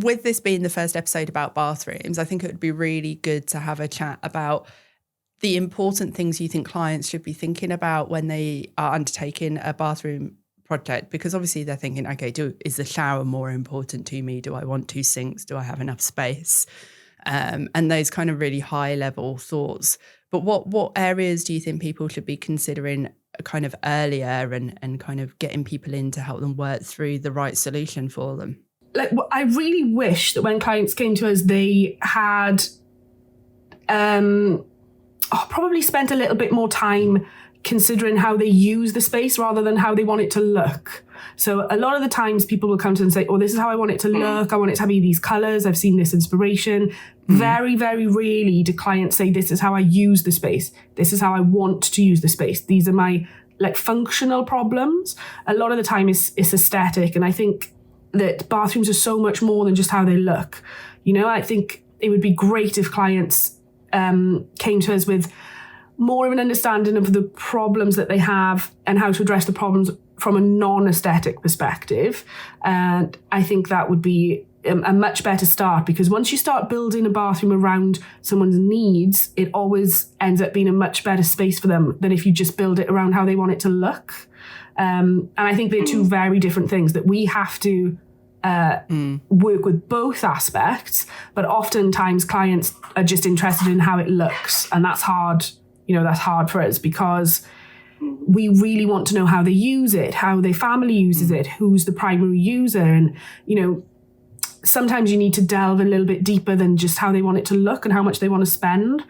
With this being the first episode about bathrooms, I think it would be really good to have a chat about the important things you think clients should be thinking about when they are undertaking a bathroom project, because obviously they're thinking, okay, is the shower more important to me? Do I want 2 sinks? Do I have enough space? And those kind of really high level thoughts. But what areas do you think people should be considering kind of earlier and kind of getting people in to help them work through the right solution for them? Like, I really wish that when clients came to us, they had probably spent a little bit more time considering how they use the space rather than how they want it to look. So a lot of the times people will come to us and say, oh, this is how I want it to look. I want it to have these colours. I've seen this inspiration. Very, very rarely do clients say, this is how I use the space. This is how I want to use the space. These are my functional problems. A lot of the time it's aesthetic. And I think that bathrooms are so much more than just how they look. I think it would be great if clients came to us with more of an understanding of the problems that they have and how to address the problems from a non-aesthetic perspective. And I think that would be a much better start, because once you start building a bathroom around someone's needs, it always ends up being a much better space for them than if you just build it around how they want it to look. And I think they're two very different things that we have to work with both aspects, but oftentimes clients are just interested in how it looks, and that's hard. That's hard for us because we really want to know how they use it, how their family uses it, who's the primary user. And, sometimes you need to delve a little bit deeper than just how they want it to look and how much they want to spend.